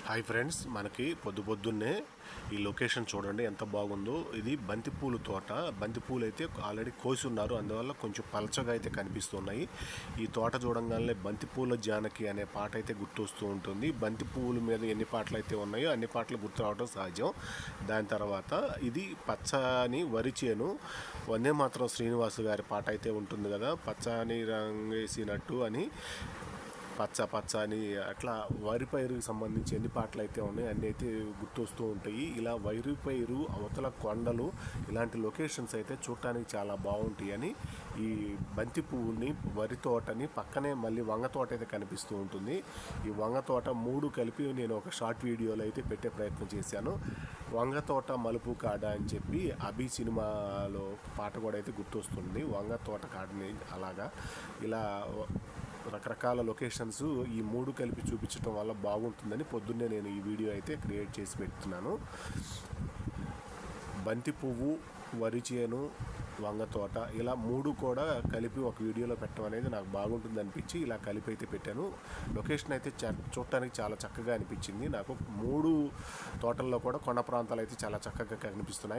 Hi friends, మనకి పొద్దున్నే ఈ లొకేషన్ చూడండి ఎంత బాగుందో. ఇది బంతిపూలు తోట. బంతిపూలు అయితే ఆల్రెడీ కోసి ఉన్నారు, అందువల్ల కొంచెం పలచగా అయితే కనిపిస్తున్నాయి. ఈ తోట చూడంగానే బంతిపూల జానకి అనే పాట అయితే గుర్తొస్తూ ఉంటుంది. బంతి పువ్వుల మీద ఎన్ని పాటలు అయితే ఉన్నాయో అన్ని పాటలు గుర్తు రావడం సహజం. దాని తర్వాత ఇది పచ్చని వరి చేను. వందే మాత్రం శ్రీనివాసు గారి పాట అయితే ఉంటుంది కదా, పచ్చని రంగేసినట్టు అని, పచ్చ పచ్చ అని అట్లా వరి పైరుకి సంబంధించి ఎన్ని పాటలు అయితే ఉన్నాయి అన్నీ అయితే గుర్తొస్తూ ఉంటాయి. ఇలా వరి పైరు, అవతల కొండలు, ఇలాంటి లొకేషన్స్ అయితే చూడటానికి చాలా బాగుంటాయి అని ఈ బంతి పువ్వుని, వరి తోటని పక్కనే మళ్ళీ వంగ తోట అయితే కనిపిస్తూ ఉంటుంది. ఈ వంగ తోట మూడు కలిపి నేను ఒక షార్ట్ వీడియోలో అయితే పెట్టే ప్రయత్నం చేశాను. వంగ తోట మలుపు కాడ అని చెప్పి అభి సినిమాలో పాట కూడా అయితే గుర్తొస్తుంది. వంగ తోట కాడని అలాగా ఇలా రకరకాల లొకేషన్స్ ఈ మూడు కలిపి చూపించడం వల్ల బాగుంటుందని పొద్దున్నే నేను ఈ వీడియో అయితే క్రియేట్ చేసి పెడుతున్నాను. బంతి పువ్వు, వరి చేను, వంగ తోట ఇలా మూడు కూడా కలిపి ఒక వీడియోలో పెట్టడం అనేది నాకు బాగుంటుంది అనిపించి ఇలా కలిపి అయితే పెట్టాను. లొకేషన్ అయితే చూడటానికి చాలా చక్కగా అనిపించింది నాకు. మూడు తోటల్లో కూడా కొండ ప్రాంతాలు అయితే చాలా చక్కగా కనిపిస్తున్నాయి.